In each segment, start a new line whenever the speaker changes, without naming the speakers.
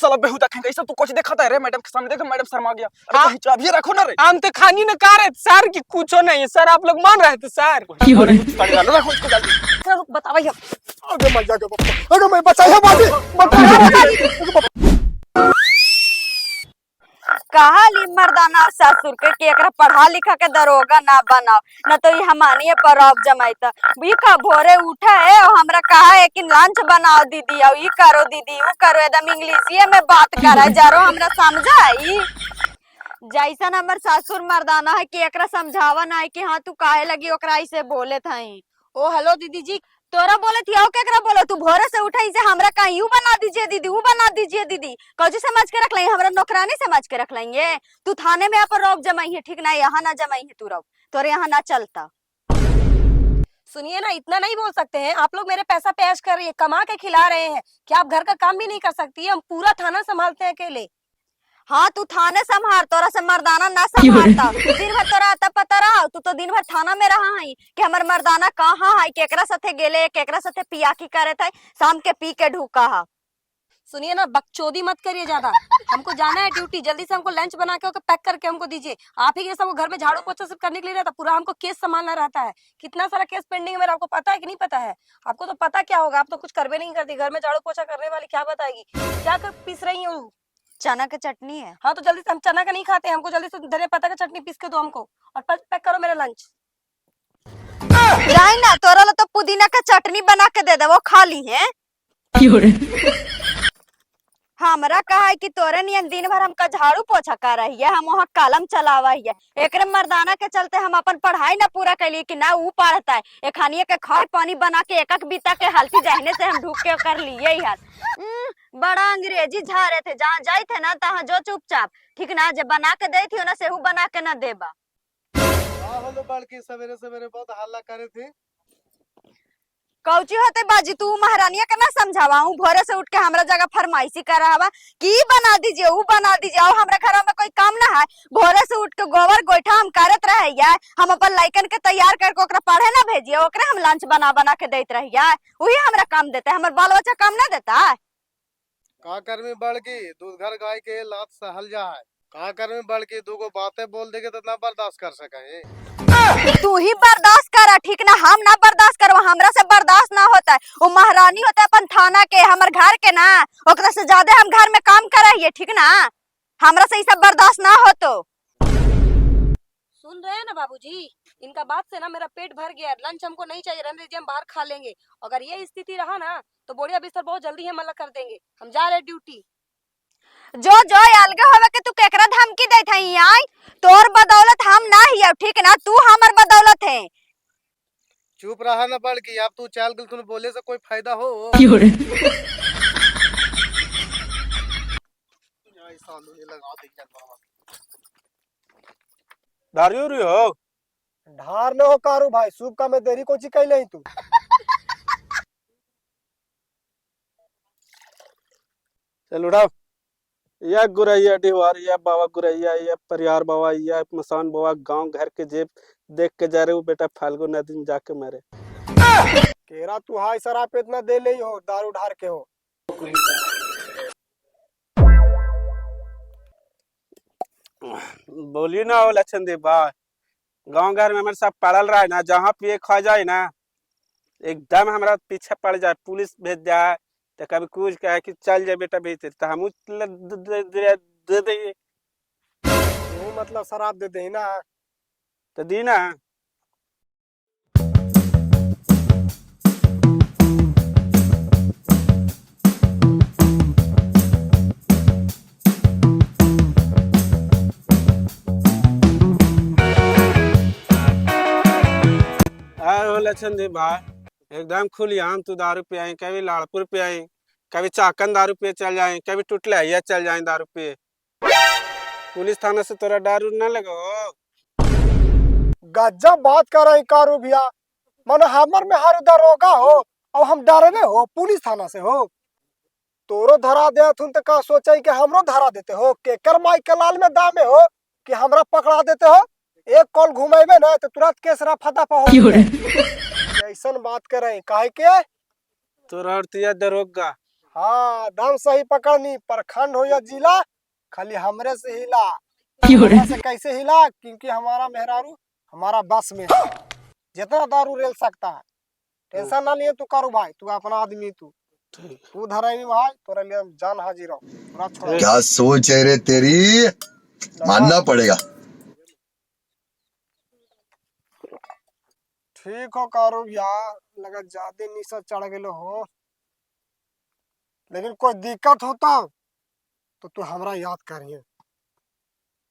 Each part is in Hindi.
साला बेहुदा कहीं कैसा तू कुछ देखा था रे मैडम के सामने देख मैडम शर्मा गया। अरे कहीं चाबी रखो ना रे।
हम तो खानी न खा रहे सर की कुछ नहीं है सर आप लोग मान रहे थे सर।
रखो इसको जल्दी
बता भैया
अरे मर जाएगा बाबा, अरे मैं बचाया बाजी
कहाली मर्दाना ससुर के एकरा पढ़ा लिखा के दरोगा ना बनाओ न तो ये हमानी पर रौब जमाइता भी का भोरे उठा है और हमरा कहा है कि लंच बनाओ दीदी और ये करो दीदी वो करो एकदम इंग्लिशिये में बात करा जारो हमरा समझा आई जैसन हमर ससुर मर्दाना है कि एकरा समझावा ना है कि हाँ तू काहे लगी ओकरा ऐसे बोले थई। ओ हेलो दीदी जी तोरा बोले थी केकरा बोलो तू भोरे से उठाई से हमरा कहीं यू बना दीजिए दीदी वो बना दीजिए दीदी कौजी समझ के रख लेंगे हमरा नौकरानी समझ के रख लेंगे। तू थाने में यहाँ पर रौब जमाई है ठीक ना यहाँ ना जमाई है तू रौब तोरे यहाँ ना चलता।
सुनिए ना इतना नहीं बोल सकते हैं आप लोग मेरे पैसा पे ऐश कर रही है कमा के खिला रहे हैं क्या आप घर का काम भी नहीं कर सकती है हम पूरा थाना संभालते हैं अकेले।
हाँ तू थाने संभाल तोरा से मर्दाना ना संभालता दिन भर तोरा आता पता रहा तू तो दिन भर थाना में रहा है कि हमर मर्दाना कहाँ है केकरा साथे गेले केकरा साथे पिया की करे थे शाम के पी के ढूका हा।
सुनिए ना बकचोदी मत करिए ज्यादा हमको जाना है ड्यूटी जल्दी से हमको लंच बना के पैक करके हमको दीजिए। आप ही के सब घर में झाड़ू पोछा सब करने के लिए रहता पूरा हमको केस संभालना रहता है कितना सारा केस पेंडिंग है मेरा आपको पता है कि नहीं पता है। आपको तो पता क्या होगा आप तो कुछ करवे नहीं करती घर में झाड़ू पोछा करने वाली क्या बताएगी क्या कर पीस रही हूँ
चना की चटनी है।
हाँ तो जल्दी से हम चना का नहीं खाते हमको जल्दी से धनिया पत्ता का चटनी पीस के दो हमको और पैक करो मेरा लंच।
ना तोरा ला तो पुदीना का चटनी बना के दे दे वो खा ली है। हमरा कहा है कि तोरे नियन दिन भर हमका झाड़ू पोछा कर रही है हम वहाँ कलम चलावा है एकरे मर्दाना के चलते हम अपन पढ़ाई ना पूरा कैलिए कि ना ऊ पढ़ता है एक खानिए के खाद पानी बना के एक बीता के हल्की जहने से हम ढूक के कर लिए ही बड़ा अंग्रेजी झारे थे जहाँ जाए थे ना तहाँ जो चुपचाप ठीक ना जब बना के दे थी ना सेहू बना के ना देबा।
सवेरे सवेरे बहुत हल्ला करे थे
कौची होते बाजी तू महारानिया के ना समझावा हूँ भोरे से उठ के हमरा जगह फरमाइशी कर रहा की बना दीजिए वो बना दीजिए और हमरा घर में कोई काम ना है भोरे से उठ के गोबर गोईठा हम करत रहिए हम अपन लइकन के तैयार करके ओकरा पढ़े ना भेजिए ओकरे हम लंच बना बना के देते रहिए वही हमरा काम देता है हमर बाल बच्चा काम ना देता है।
का कर में बढ़ गई दूध घर गाय के लात सहल जा है का कर में बढ़ गई दो बातें बोल देगे तो ना बर्दाश्त कर सके
तू ही बर्दाश्त करा ठीक ना हम ना बर्दाश्त करवा हमरा से बर्दाश्त ना होता है वो महारानी होता है अपन थाना के हमर घर के ना ओकरा से ज्यादा हम घर में काम कर रही है ठीक ना हमरा से सब बर्दाश्त ना हो तो।
सुन रहे हैं ना बाबूजी इनका बात से ना मेरा पेट भर गया लंच हमको नहीं चाहिए रहने दीजिए हम बाहर खा लेंगे अगर ये स्थिति रहा ना तो बोरिया बिस्तर बहुत जल्दी हम अलग कर देंगे हम जा रहे ड्यूटी।
जो जो अलगे होवे के तू केकरा धमकी देत हई आई तोर बदौलत हम ना हिया ठीक ना तू हमर बदौलत है।
चुप रहा ना बढ़ गई अब तू चाल गल तूने बोले से कोई फायदा हो
दारू री हो
ढार न हो कारू भाई सूप का मैं देरी कोची कई नहीं तू
चल उठाओ या गुरैया डिहवार या बाबा गुरैया या परियार बाबा या मसान बाबा गांव घर के जेब देख के जा रहे हो बेटा फाल्गु नदी में जाके मरे
केरा तू हाई शराब पे इतना दे ले हो दारू ढार के हो
बोली ना हो लक्षण देव बा गांव घर में हमारे साथ पड़ल रहा है ना जहाँ पिए खा जाए ना एकदम हमारा पीछे पड़ जाए पुलिस भेज जाए तो कभी कुछ कहे कि चल जाए बेटा भेज तो हम दे दे
मतलब शराब दे दे ना
तो दी ना लक्षण दे भाई एकदम खुली आम तू दारू पे आई कभी लाड़पुर पे आई कभी चाकन दारू पे चल जाए कभी टुटलैया चल जाए दारू पे पुलिस थाना से तोरा डर न लगो
गजब बात कर रही कारू भैया मानो हमर में हर दरोगा हो और हम डरने हो पुलिस थाना से हो तोरो धरा दे तुम तो का सोचा कि हमरो धरा देते हो के कर माई के लाल में दामे हो कि हमरा पकड़ा देते हो एक कॉल घुमाइबे ना तो तुरंत केस रफा दफा हो ऐसन बात कर रही काहे के
तोरा अर्तिया दरोगा
हाँ दम सही पकड़नी, प्रखंड हो या जिला, खाली हमरे से हिला। हमरा से कैसे हिला? क्योंकि हमारा मेहरारू हमारा बस में है, जितना दारू रेल सकता है। टेंशन ना लिए तू करू भाई, तू अपना आदमी, तू धराई भाई, तोरा लिए हम जान हाजिर हो, पूरा छोड़।
क्या सोच है रे तेरी, मानना पड़ेगा।
ठीक हो कारू भैया, लगा ज्यादा निशा चढ़ गेलो हो, लेकिन कोई दिक्कत होता तो तू हमरा याद करिए,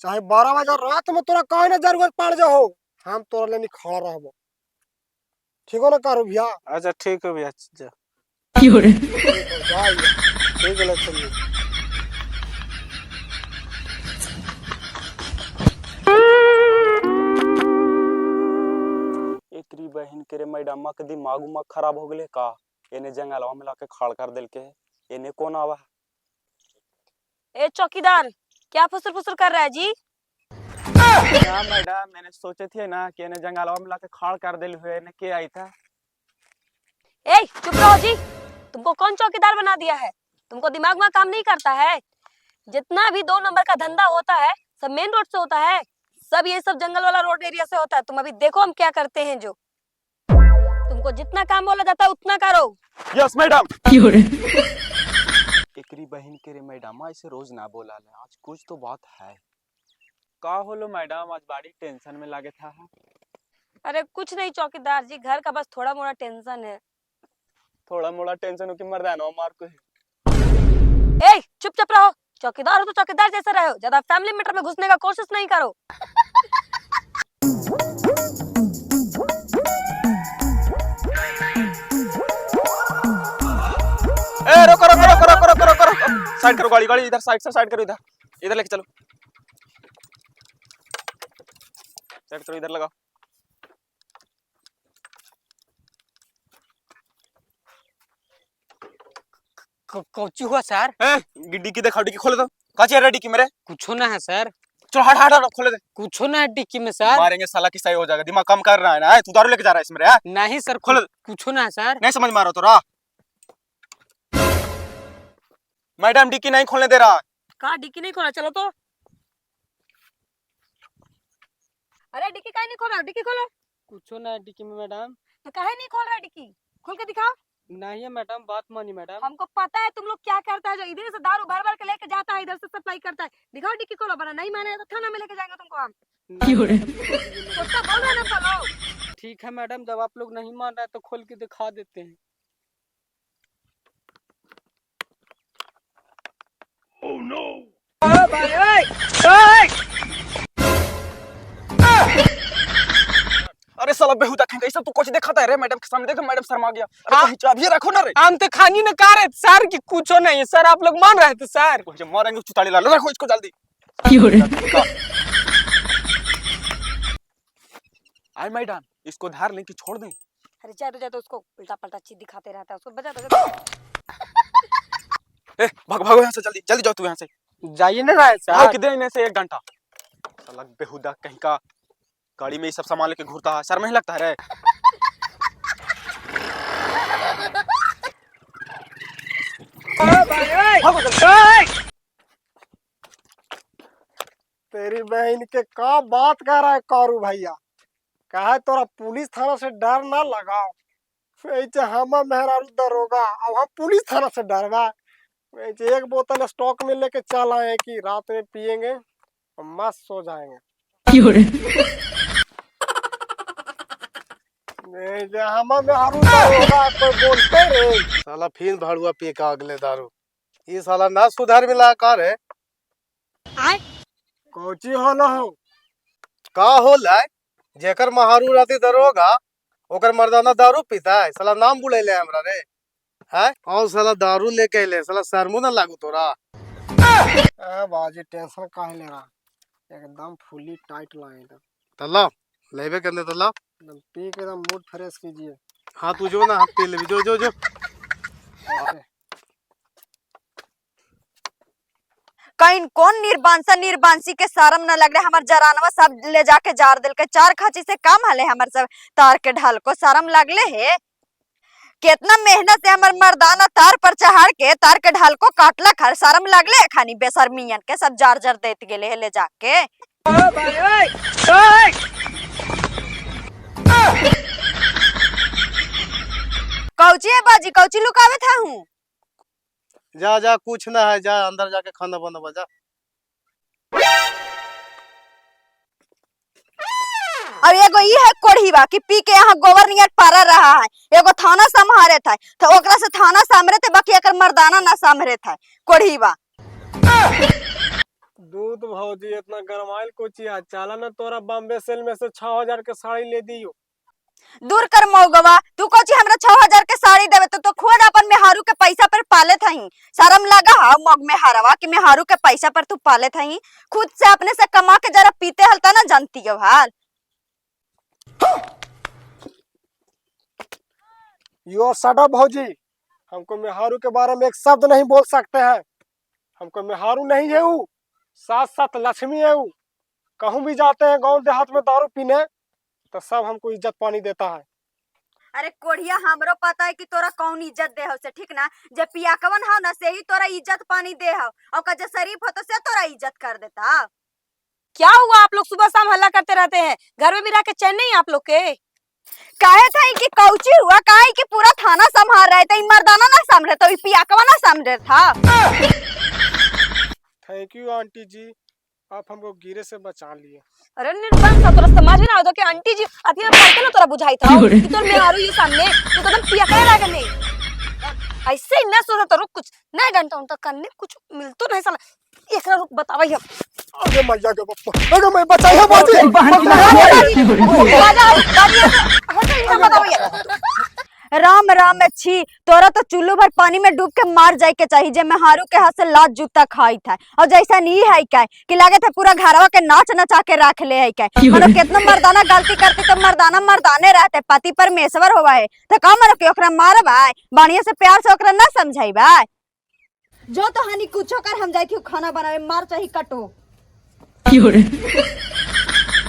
चाहे 12 बजे रात में तोरा कहीं ना जरूरत पड़ जाओ, हम तोरा लेने खड़ा रहबो। ठीक हो ना कारू भैया?
अच्छा ठीक है भैया, जा
ठीक हो, जा भैया।
ठीक है, चलिए। एकरी बहन के रे मैडम के दिमाग उमाग खराब हो गए का, एने जंगलवा में लाके खड़ कर दिल के, एने कौन आवा?
ए चौकीदार, क्या फुसर फुसर कर रहा है जी?
क्या मैडम, मैंने सोचे थे ना कि एने जंगलवा में लाके खड़ कर दिल हुए, एने के आई था?
ए चुप रहो जी, तुमको कौन चौकीदार बना दिया है? तुमको दिमाग में काम नहीं करता है? जितना भी 2 नंबर का धंधा होता है सब मेन रोड से होता है, सब ये सब जंगल वाला रोड एरिया से होता है। तुम अभी देखो हम क्या करते हैं, जो तुमको जितना काम बोला जाता है उतना करो।
Yes madam. एकरी बहन के रे मैडम ऐसे रोज ना बोला ले, आज कुछ तो बात है। का होलो मैडम, आज बड़ी टेंशन में लगे था?
अरे कुछ नहीं चौकीदार जी, घर का बस थोड़ा मोड़ा टेंशन है।
थोड़ा मोड़ा टेंशन हो कि मर्दाना मार को है।
ए चुपचाप रहो, चौकीदार हो तो चौकीदार जैसा रहो, ज्यादा फैमिली मैटर में घुसने का कोशिश नहीं करो।
ए रोको रोको रोको रोको रोको रोको रोको, साइड करो गाड़ी, गाड़ी इधर साइड से साइड करो, इधर इधर लेके चलो, साइड करो, इधर लगाओ।
कौची हुआ सर?
ए डिक्की दिखाओ, डिक्की खोले दो, काची है डिक्की मेरे?
कुछो ना है सर,
चलो हट हट हट, खोले दे।
कुछो ना है डिक्की में सर।
मारेंगे साला की सही हो जाएगा, दिमाग कम कर रहा है ना, तू दारू लेके जा रहा है इसमें रे?
नहीं सर,
खोल।
कुछो ना है सर।
नहीं समझ मारो तो रहा, मैडम डिक्की नहीं खोलने दे रहा।
कहा डिक्की नहीं खोला? चलो तो। अरे डिक्की काहे नहीं खोल रहा? डिक्की खोलो।
कुछो ना है डिक्की में मैडम।
तो काहे नहीं खोल रहा डिक्की? खोल के दिखाओ।
नहीं है मैडम, बात मानी मैडम।
हमको पता है तुम लोग क्या करता है, जो इधर से दारू भर भर के लेके जाता है, इधर से सप्लाई करता है। दिखाओ डिक्की खोलो, वरना नहीं माने तो थाना में लेके जाएंगे तुमको हम। कुत्ता बोल रहा है ना, खोलो।
ठीक है मैडम, जब आप लोग नहीं मान रहे तो खोल के दिखा देते हैं।
Oh no! अरे साला बेहुदा कहीं कैसा तू कुछ दिखाता है रे? मैडम के सामने देखो, मैडम शर्मा गया। अरे कहीं चाबी रखो ना रे।
हम तो खानी न खा रहे थे सर, कि कुछो नहीं है सर, आप लोग मान रहे थे सर।
कुछ मारेंगे चुताड़ी ला लो, रखो इसको जल्दी। आई मैडम, इसको धार लेके छोड़ दें?
अरे जाए तो उसको उल्टा पलटा चीज दिखाते रहता है, उसको बजा दो।
ए भाग भागो यहाँ से, जल्दी जल्दी जाओ तू यहाँ से।
जाइए ना राय
आओ
सर।
कि देने से 1 घंटा। साला बेहुदा कहीं का, गाड़ी में ये सब सामान लेके घूरता है, शर्म नहीं लगता है रे?
तेरी बहन के का बात कर रहा है कारू भैया, कहा तोरा पुलिस थाना से डर ना लगाओ। ऐसे हम मेहरारू दरोगा, अब हम पुलिस थाना से डरवा? ऐसे 1 बोतल स्टॉक में लेके चल आए कि रात में पियेंगे और मस्त सो जाएंगे। हम मेहरारू दरोगा, कोई बोलते रे?
साला फिर भाड़ुआ पी का अगले दारू, ये साला ना सुधार मिला कार है।
कोची होला हो?
का होला है? जेकर महारू राती दरोगा ओकर मर्दाना दारू पीता है, साला नाम बुलेले हमरा रे है। और साला दारू लेके ले, साला शर्मो ना लागू तोरा?
बाजी टेंशन काहे ले रहा, एकदम फुली टाइट लाए एकदम।
तल्ला लेबे करने तल्ला,
एकदम पी के एकदम मूड फ्रेश कीजिए।
हाँ तू जो ना, हम पी ले, जो जो जो।
कहीं कौन निर्बांसा निर्बांसी के शर्म न लग रहे, हमार जरानवा सब ले जाके जार दिल के, 4 खाची से काम हले हमर सब तार के ढाल को शर्म लगले है। कितना मेहनत से हमर मर्दाना तार पर चढ़ के तार के ढाल को काटला खर शर्म लगले खानी बेशर्मियन के सब जार जार देत गेले ले जाके। कौची है बाजी, कौची लुकावे था हूँ।
जा जा कुछ ना है, जा अंदर जाके खाना बना बजा।
अब एगो ई है कोढ़ीवा कि पी के यहाँ गोबर नियर पारा रहा है, एगो थाना संभारे था तो ओकरा से थाना सामरे थे, बाकी एकर मर्दाना ना सामरे था कोढ़ीवा।
दूध भौजी इतना गरमाइल कोची आ चाला ना तोरा बॉम्बे सेल में से 6000 के साड़ी ले दियो।
दूर कर मौगवा, तू कोची हमरा 6000 के साड़ी देवे तो खुद अपन मेहारू के पैसा पर पाले थही। शर्म लगा हा मग में हरवा कि मेहारू के पैसा पर तू पाले थही, खुद से अपने से कमा के जरा पीते हलता ना जानती हो हाल।
यो सडा भौजी, हमको मेहारू के बारे में एक शब्द नहीं बोल सकते हैं। हमको मेहारू नहीं है वो, साथ साथ लक्ष्मी है वो। कहूँ भी जाते हैं गांव देहात में दारू पीने तो सब हमको इज्जत पानी देता है।
अरे कोढ़िया हमरो पता है कि तोरा कौन इज्जत दे हो से, ठीक ना। जे पियाकवन हो ना से ही तोरा इज्जत पानी दे हो, और का जे शरीफ हो तो से तोरा इज्जत कर देता।
क्या हुआ, आप लोग सुबह शाम हल्ला करते रहते हैं, घर में भी रह के चैन नहीं आप लोग के।
काहे था कि कौची हुआ, काहे कि पूरा थाना संभाल रहे थे, मर्दाना ना सामने तो पियाकवा ना सामने था।
थैंक यू आंटी जी, आप हमको गिरे से बचा लिए।
अरे निर्बंध सा तोरा समझ में ना आवत कि आंटी जी अथी में पलके ना तोरा बुझाई था कि तोर मेहारू ये सामने तो एकदम पिया करे लागे नहीं। ऐसे ही ना सोचा तो रुक, कुछ नहीं डंटा उनका करने कुछ मिल तो नहीं साला। एकरा रुक बतावा हम।
अरे मैया के बप्पा, अरे मैं बचाइए बाजी।
राम राम छी, तोरा तो चुल्लू भर पानी में डूब के मार जाए के चाहिए जे मेहारू के हाथ से लात जूता खाई था। और जैसा नहीं है क्या कि लागे था पूरा घरवा के नाच नचा के रख ले है क्या। मतलब कितना मर्दाना गलती करती तो मर्दाना मर्दाने रहते, पति परमेश्वर होवा है तो का मतलब कि ओकरा मार भाई बढ़िया से प्यार से ओकरा ना समझाई भाई। जो तो हानि कुछो कर हम जाई थी खाना बनावे, मार चाहे कटो।